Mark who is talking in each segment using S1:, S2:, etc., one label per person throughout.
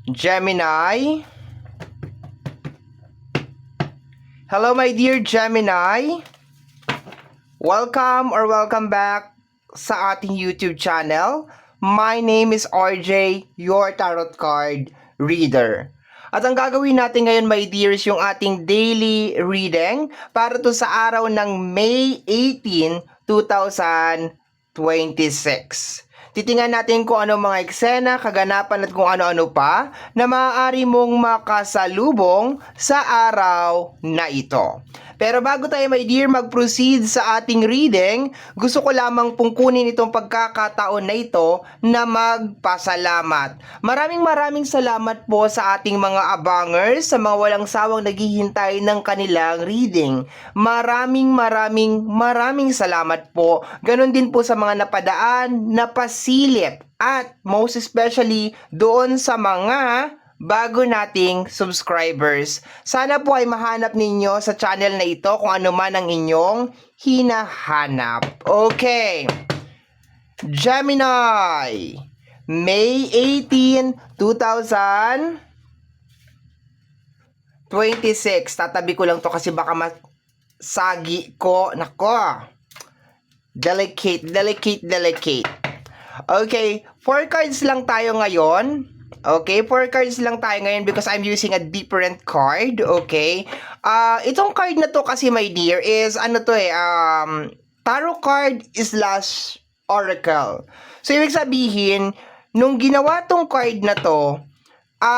S1: Gemini. Hello, my dear Gemini. Welcome back sa ating YouTube channel. My name is RJ, your tarot card reader. At ang gagawin natin ngayon, my dears, yung ating daily reading para to sa araw ng May 18, 2026. Titingnan natin kung ano mga eksena, kaganapan at kung ano-ano pa na maaari mong makasalubong sa araw na ito. Pero bago tayo, my dear, mag-proceed sa ating reading, gusto ko lamang pong kunin itong pagkakataon na ito na magpasalamat. Maraming salamat po sa ating mga abangers, sa mga walang sawang naghihintay ng kanilang reading. Maraming salamat po. Ganon din po sa mga napadaan, napasilip, at most especially doon sa mga bago nating subscribers. Sana po ay mahanap ninyo sa channel na ito kung ano man ang inyong hinahanap. Okay. Gemini, May 18, 2026. Tatabi ko lang to kasi baka masagi ko. Nako. Delicate. Okay, 4 cards lang tayo ngayon. Okay, 4 cards lang tayo ngayon because I'm using a different card. Okay. Itong card na to kasi, my dear, is tarot card slash oracle. So, ibig sabihin, nung ginawa tong card na to,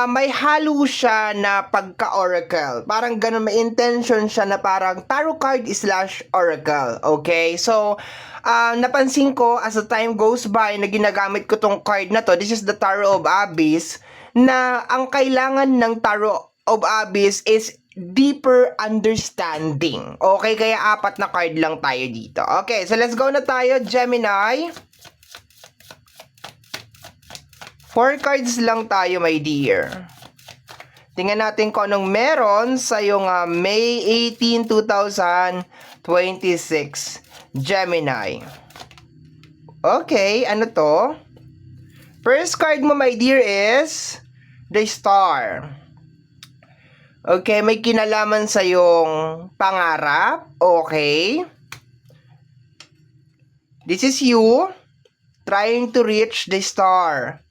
S1: may halo siya na pagka-oracle. Parang ganun, may intention siya na parang tarot card slash oracle. Okay? So, napansin ko as the time goes by na ginagamit ko tong card na to, this is the Tarot of Abyss, na ang kailangan ng Tarot of Abyss is deeper understanding. Okay? Kaya 4 na card lang tayo dito. Okay, so let's go na tayo, Gemini. 4 cards lang tayo, my dear. Tingnan natin kung anong meron sa yung May 18, 2026. Gemini. Okay, ano to? First card mo, my dear, is the Star. Okay, may kinalaman sa yung pangarap. Okay. This is you trying to reach the star.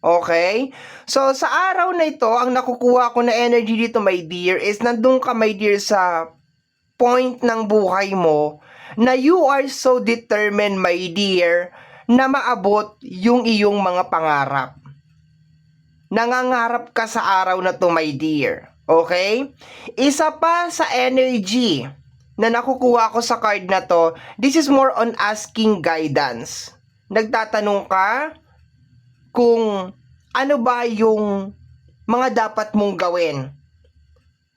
S1: Okay? So, sa araw na ito, ang nakukuha ko na energy dito, my dear, is nandun ka, my dear, sa point ng buhay mo na you are so determined, my dear, na maabot yung iyong mga pangarap. Nangangarap ka sa araw na to, my dear. Okay? Isa pa sa energy na nakukuha ko sa card na to, this is more on asking guidance. Nagtatanong ka kung ano ba yung mga dapat mong gawin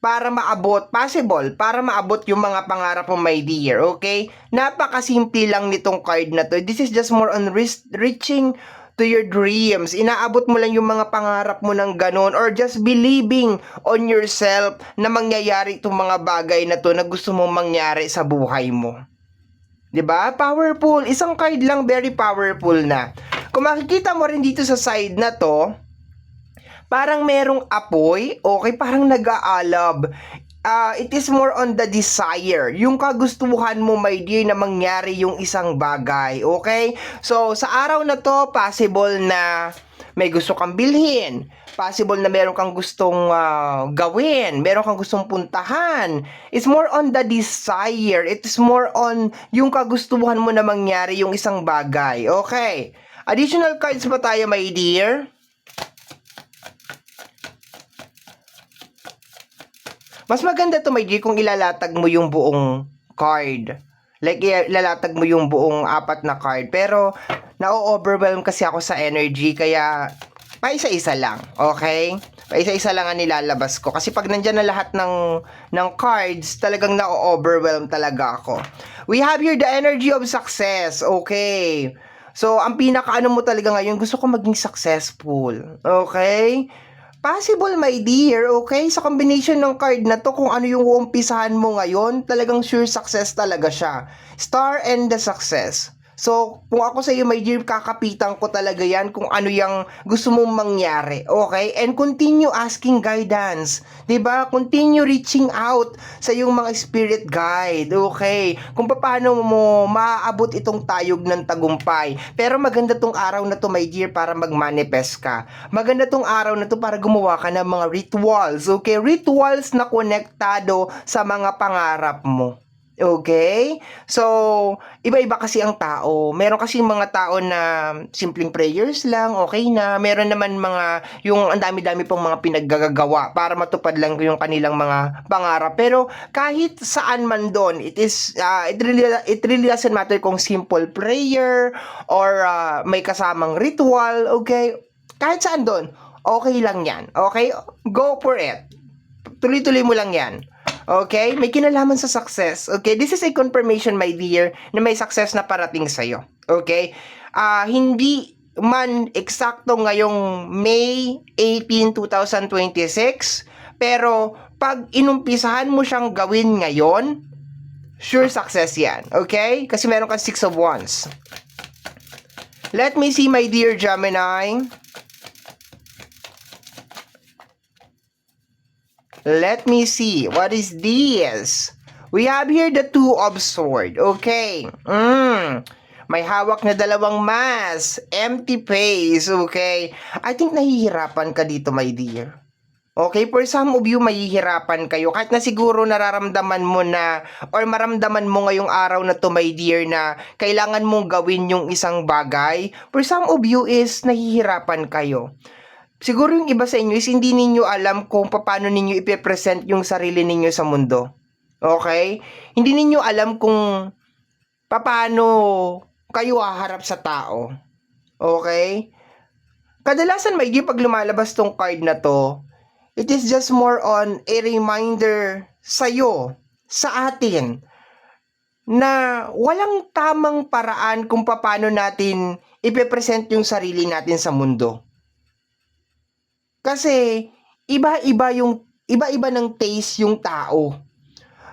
S1: para maabot, para maabot yung mga pangarap mo, my dear, okay? Napakasimple lang nitong card na to. This is just more on reaching to your dreams. Inaabot mo lang yung mga pangarap mo ng ganun, or just believing on yourself na mangyayari itong mga bagay na to na gusto mong mangyari sa buhay mo. 'Di ba? Powerful. Isang card lang, very powerful na. Kung makikita mo rin dito sa side na to, parang merong apoy, okay, parang nag-aalab. It is more on the desire, yung kagustuhan mo, my dear, na mangyari yung isang bagay, okay? So, sa araw na to, possible na may gusto kang bilhin, possible na meron kang gustong gawin, meron kang gustong puntahan. It's more on the desire, it is more on yung kagustuhan mo na mangyari yung isang bagay, okay? Additional cards pa tayo, my dear. Mas maganda to, my dear, kung ilalatag mo yung buong card. Like, ilalatag mo yung buong 4 na card. Pero, na-overwhelm kasi ako sa energy, kaya paisa-isa lang, okay? Paisa-isa lang ang nilalabas ko. Kasi pag nandyan na lahat ng cards, talagang na-overwhelm talaga ako. We have here the energy of success, okay? So, ang pinaka-ano mo talaga ngayon, gusto ko maging successful, okay? Possible, my dear, okay? Sa combination ng card na to, kung ano yung uumpisahan mo ngayon, talagang sure success talaga siya. Star and the success. So, kung ako sa iyo, my dear, kakapitan ko talaga yan kung ano yung gusto mong mangyari. Okay? And continue asking guidance. 'Di ba? Continue reaching out sa yung mga spirit guide. Okay? Kung paano mo maaabot itong tayog ng tagumpay. Pero maganda tong araw na to, my dear, para mag-manifest ka. Maganda tong araw na to para gumawa ka ng mga rituals. Okay? Rituals na konektado sa mga pangarap mo. Okay? So, iba-iba kasi ang tao. Meron kasi mga tao na simpleng prayers lang, okay na. Meron naman mga, yung ang dami-dami pong mga pinaggagawa para matupad lang yung kanilang mga pangarap. Pero kahit saan man doon, it really doesn't matter kung simple prayer or may kasamang ritual, okay? Kahit saan doon, okay lang yan. Okay? Go for it. Tuloy-tuloy mo lang yan. Okay? May kinalaman sa success. Okay? This is a confirmation, my dear, na may success na parating sa'yo. Okay? Hindi man eksakto ngayong May 18, 2026, pero pag inumpisahan mo siyang gawin ngayon, sure success yan. Okay? Kasi meron kang 6 of Wands. Let me see, my dear Gemini. Let me see. What is this? We have here the 2 of Swords. Okay. May hawak na dalawang mask. Empty face. Okay. I think nahihirapan ka dito, my dear. Okay, for some of you, mahihirapan kayo. Kahit na siguro nararamdaman mo na or maramdaman mo ngayong araw na to, my dear, na kailangan mong gawin yung isang bagay. For some of you is nahihirapan kayo. Siguro yung iba sa inyo is hindi ninyo alam kung paano ninyo ipipresent yung sarili ninyo sa mundo. Okay? Hindi ninyo alam kung paano kayo haharap sa tao. Okay? Kadalasan, may pag lumalabas tong card na to, it is just more on a reminder sa'yo, sa atin, na walang tamang paraan kung paano natin ipipresent yung sarili natin sa mundo. Kasi iba-iba ng taste yung tao.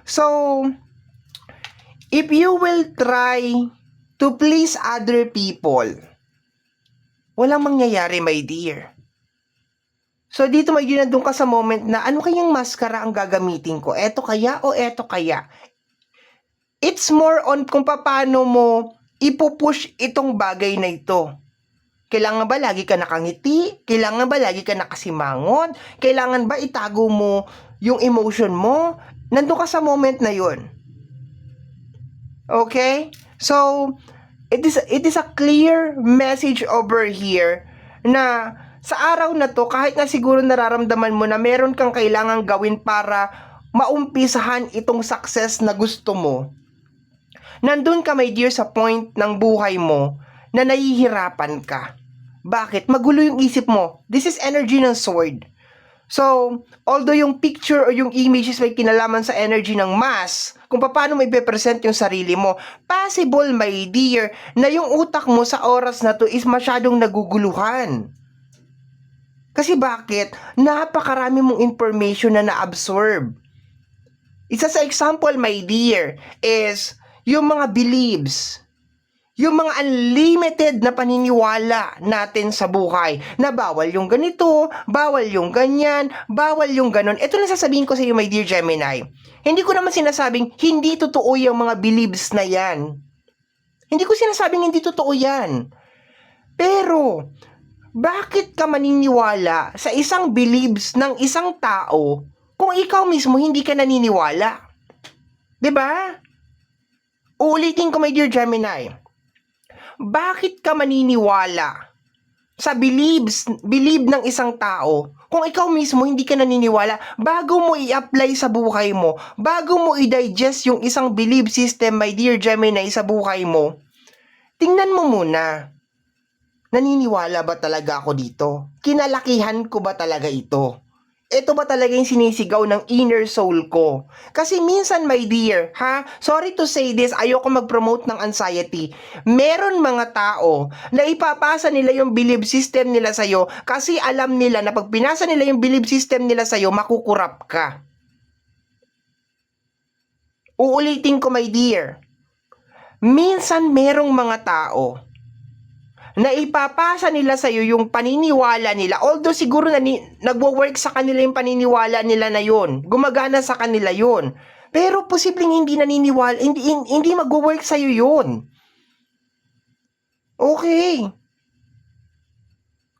S1: So, if you will try to please other people, walang mangyayari, my dear. So, dito may ginandun ka sa moment na ano kayang maskara ang gagamitin ko? Eto kaya o eto kaya? It's more on kung paano mo ipupush itong bagay na ito. Kailangan ba lagi ka nakangiti? Kailangan ba lagi ka nakasimangon? Kailangan ba itago mo yung emotion mo? Nandun ka sa moment na yun. Okay? So, it is a clear message over here na sa araw na to, kahit na siguro nararamdaman mo na meron kang kailangang gawin para maumpisahan itong success na gusto mo, nandun ka, my dear, sa point ng buhay mo na nahihirapan ka. Bakit? Magulo yung isip mo. This is energy ng sword. So, although yung picture o yung images may kinalaman sa energy ng mass, kung paano mo ipepresent yung sarili mo, possible, my dear, na yung utak mo sa oras na to is masyadong naguguluhan. Kasi bakit? Napakarami mong information na na-absorb. Isa sa example, my dear, is yung mga beliefs. Yung mga unlimited na paniniwala natin sa buhay na bawal yung ganito, bawal yung ganyan, bawal yung ganon. Ito na sasabihin ko sa iyo, my dear Gemini. Hindi ko naman sinasabing hindi totoo yung mga beliefs na yan. Hindi ko sinasabing hindi totoo yan. Pero, bakit ka maniniwala sa isang beliefs ng isang tao kung ikaw mismo hindi ka naniniwala? 'Di ba? Uulitin ko, my dear Gemini. Bakit ka maniniwala sa believe ng isang tao kung ikaw mismo hindi ka naniniwala? Bago mo i-apply sa buhay mo, bago mo i-digest yung isang belief system, my dear Gemini, sa buhay mo, tingnan mo muna, naniniwala ba talaga ako dito? Kinalakihan ko ba talaga ito? Ito ba talaga yung sinisigaw ng inner soul ko? Kasi minsan, my dear, sorry to say this, ayoko mag-promote ng anxiety. Meron mga tao na ipapasa nila yung belief system nila sa'yo kasi alam nila na pag pinasa nila yung belief system nila sa'yo, makukurap ka. Uulitin ko, my dear. minsan merong mga tao na ipapasa nila sa'yo yung paniniwala nila. Although siguro nagwo-work sa kanila yung paniniwala nila na yun. Gumagana sa kanila yun. Pero posibleng hindi naniniwala, hindi magwo-work sa'yo yun. Okay.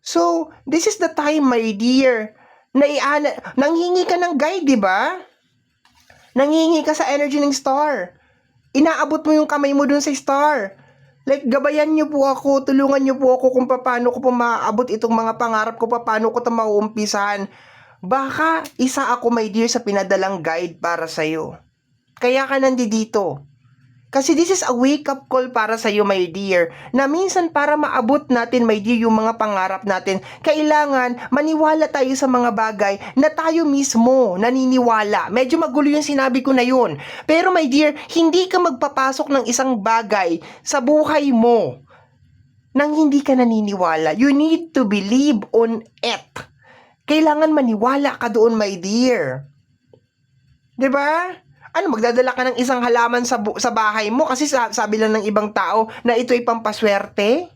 S1: So, this is the time, my dear, na nanghingi ka ng guide, di ba? Nanghingi ka sa energy ng star. Inaabot mo yung kamay mo dun sa star. Like, gabayan niyo po ako, tulungan niyo po ako kung paano ko po maaabot itong mga pangarap ko, paano ko ito mauumpisahan. Baka isa ako, my dear, sa pinadalang guide para sa'yo. Kaya ka nandito. Kasi this is a wake-up call para sa'yo, my dear, na minsan para maabot natin, my dear, yung mga pangarap natin, kailangan maniwala tayo sa mga bagay na tayo mismo naniniwala. Medyo magulo yung sinabi ko na yun. Pero, my dear, hindi ka magpapasok ng isang bagay sa buhay mo nang hindi ka naniniwala. You need to believe on it. Kailangan maniwala ka doon, my dear. 'Di ba? Ano, magdadala ka ng isang halaman sa bahay mo kasi sabi lang ng ibang tao na ito'y pampaswerte?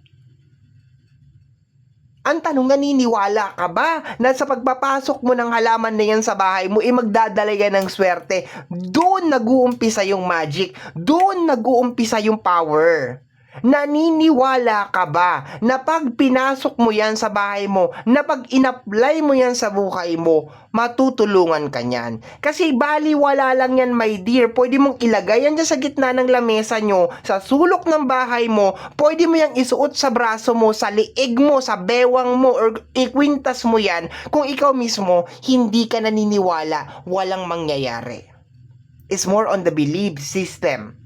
S1: Ang tanong, naniniwala ka ba na sa pagpapasok mo ng halaman na yan sa bahay mo, magdadala yan ng swerte? Doon nag-uumpisa yung magic. Doon nag-uumpisa yung power. Naniniwala ka ba na pag pinasok mo yan sa bahay mo, na pag in-apply mo yan sa buhay mo, matutulungan ka niyan? Kasi baliwala lang yan, my dear. Pwede mong ilagay yan dyan sa gitna ng lamesa nyo, sa sulok ng bahay mo, pwede mo yang isuot sa braso mo, sa liig mo, sa bewang mo, or ikwintas mo yan. Kung ikaw mismo, hindi ka naniniwala, walang mangyayari. It's more on the belief system.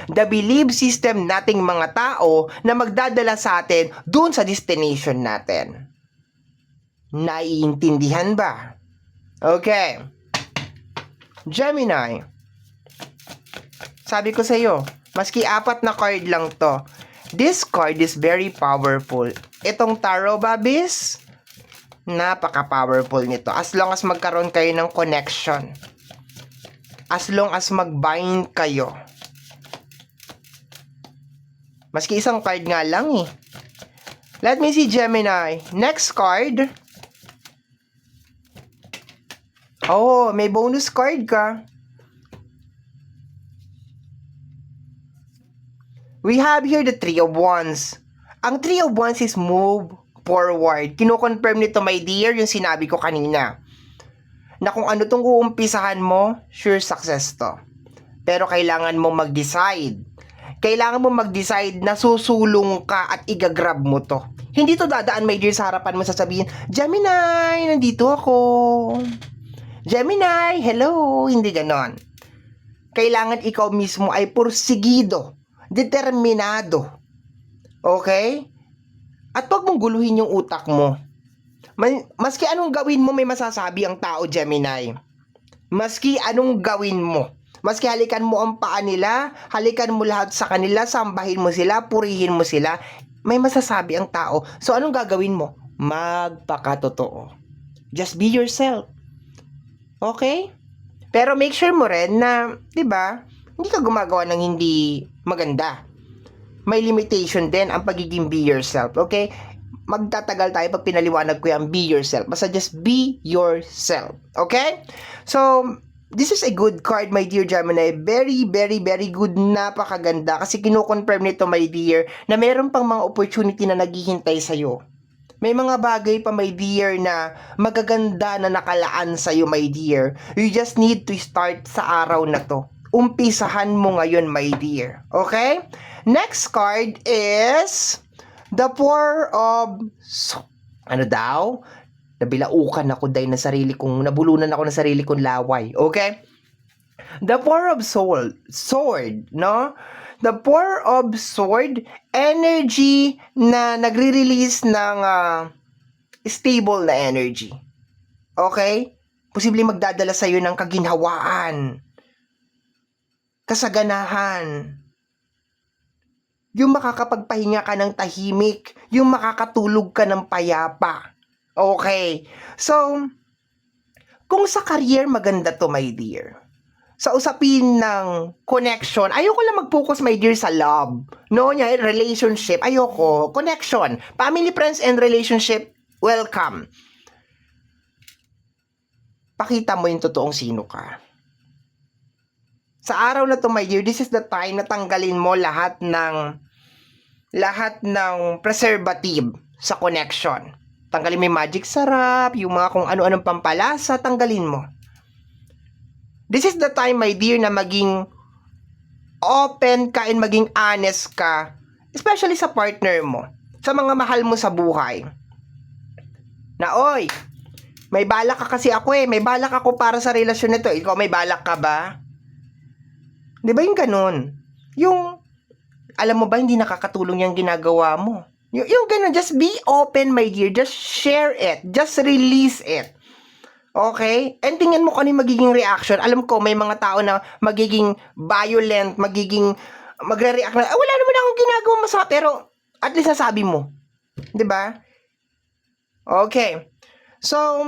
S1: The belief system nating mga tao na magdadala sa atin dun sa destination natin. Naiintindihan ba? Okay. Gemini. Sabi ko sa iyo, maski 4 na card lang to, this card is very powerful. Itong tarot, babis, napaka-powerful nito. As long as magkaroon kayo ng connection. As long as mag-bind kayo. Maski isang card nga lang eh. Let me see, Gemini. Next card. Oh, may bonus card ka. We have here the Three of Wands. Ang Three of Wands is move forward. Kino-confirm nito, my dear, yung sinabi ko kanina. Na kung ano tong uumpisahan mo, sure success to. Pero kailangan mo mag-decide. Kailangan mo mag-decide na susulong ka at igagrab mo to. Hindi to dadaan, my dear, sa harapan mo sasabihin, Gemini, nandito ako. Gemini, hello. Hindi ganon. Kailangan ikaw mismo ay porsigido, determinado. Okay? At huwag mong guluhin yung utak mo. Maski anong gawin mo, may masasabi ang tao, Gemini. Maski anong gawin mo. Maski halikan mo ang paa nila, halikan mo lahat sa kanila, sambahin mo sila, purihin mo sila, may masasabi ang tao. So, anong gagawin mo? Magpakatotoo. Just be yourself. Okay? Pero make sure mo rin na, 'di ba, hindi ka gumagawa ng hindi maganda. May limitation din ang pagiging be yourself. Okay? Magtatagal tayo pag pinaliwanag ko yung be yourself. Basta just be yourself. Okay? So, this is a good card, my dear Gemini. Very, very, very good. Napakaganda. Kasi kino-confirm nito, my dear, na meron pang mga opportunity na naghihintay sa'yo. May mga bagay pa, my dear, na magaganda na nakalaan sa'yo, my dear. You just need to start sa araw na to. Umpisahan mo ngayon, my dear. Okay? Next card is the Four of... Ano daw? Nabilaukan ako dahil nabulunan ako ng sarili kong laway. Okay? The Four of Sword, no? The Four of Sword, energy na nagre-release ng stable na energy. Okay? Posible magdadala sa'yo ng kaginhawaan, kasaganahan, yung makakapagpahinga ka ng tahimik, yung makakatulog ka ng payapa. Okay. So, kung sa career, maganda to, my dear. sa usapin ng connection, ayoko lang mag-focus, my dear, sa love. No, relationship, ayoko. Connection, family, friends, and relationship, welcome. Pakita mo yung totoong sino ka. Sa araw na to, my dear, this is the time na tanggalin mo lahat ng preservative sa connection. Tanggalin mo yung magic sarap, yung mga kung ano-anong pampalasa, tanggalin mo. This is the time, my dear, na maging open ka and maging honest ka, especially sa partner mo, sa mga mahal mo sa buhay. Na, oy, may balak ka kasi ako may balak ako para sa relasyon nito. Ikaw, may balak ka ba? Di ba yung ganun? Yung, alam mo ba, hindi nakakatulong yung ginagawa mo. Yung ganun, just be open, my dear. Just share it. Just release it. Okay? And tingnan mo kung ano yung magiging reaction. Alam ko, may mga tao na magiging violent, magre-react na, wala naman akong ginagawa masama, pero at least nasabi mo. 'Di ba? Okay. So,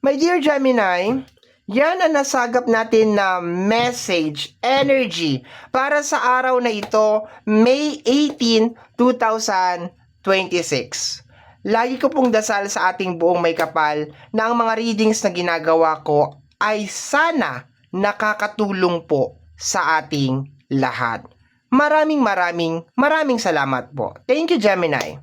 S1: my dear Gemini, yan ang nasagap natin na message, energy, para sa araw na ito, May 18, 2026. Lagi ko pong dasal sa ating buong may kapal na ang mga readings na ginagawa ko ay sana nakakatulong po sa ating lahat. Maraming salamat po. Thank you, Gemini.